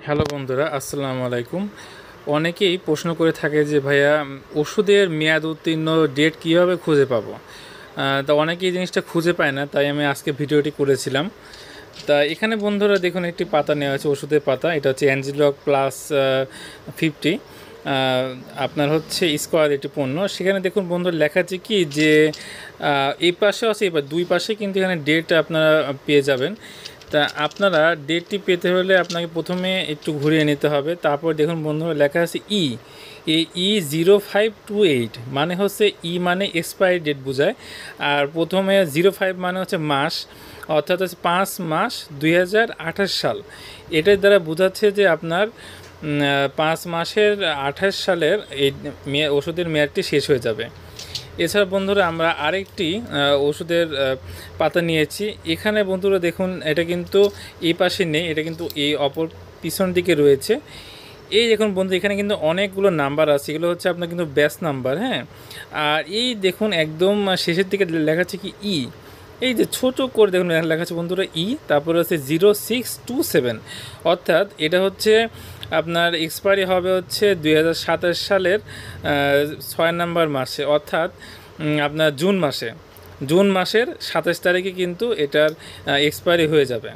Hello বন্ধুরা, আসসালামু আলাইকুম। অনেকেই প্রশ্ন করে থাকে যে ভাইয়া ওষুধের মেয়াদ উত্তীর্ণ ডেট কীভাবে খুঁজে পাবো। তা অনেকেই এই জিনিসটা খুঁজে পায় না, তাই আমি আজকে ভিডিওটি করেছিলাম। তা এখানে বন্ধুরা দেখুন, একটি পাতা নেওয়া আছে, ওষুধের পাতা। এটা হচ্ছে অ্যাঞ্জিলক প্লাস 50। আপনার হচ্ছে স্কোয়ার এটি পণ্য। সেখানে দেখুন বন্ধুরা লেখা আছে কি যে এই পাশেও আছে, এবার দুই পাশে কিন্তু এখানে ডেট আপনারা পেয়ে যাবেন। তা আপনারা ডেটটি পেতে হলে আপনাকে প্রথমে একটু ঘুরিয়ে নিতে হবে। তারপর দেখুন বন্ধুরা লেখা আছে E0528, মানে হচ্ছে মানে এক্সপায়ারি ডেট বোঝায়। আর প্রথমে 05 মানে হচ্ছে মাস, অর্থাৎ হচ্ছে 5 মাস 2028 সাল। এটার দ্বারা বোঝাচ্ছে যে আপনার 5 মাসের 28 সালের এই ওষুধের মেয়াদটি শেষ হয়ে যাবে। এছাড়া বন্ধুরা আমরা আরেকটি ওষুধের পাতা নিয়েছি। এখানে বন্ধুরা দেখুন, এটা কিন্তু এই পাশে নেই, এটা কিন্তু এই অপর পিছন দিকে রয়েছে। এই দেখুন বন্ধু, এখানে কিন্তু অনেকগুলো নাম্বার আছে, এগুলো হচ্ছে আপনার কিন্তু ব্যাচ নাম্বার। হ্যাঁ, আর এই দেখুন একদম শেষের দিকে লেখা আছে কি এই যে ছোট করে দেখুন লেখা আছে বন্ধুরা তারপরে হচ্ছে 0627, অর্থাৎ এটা হচ্ছে আপনার এক্সপায়ারি হবে হচ্ছে 2027 সালের 6 নম্বর মাসে, অর্থাৎ আপনার জুন মাসের 27 তারিখে কিন্তু এটার এক্সপায়ারি হয়ে যাবে।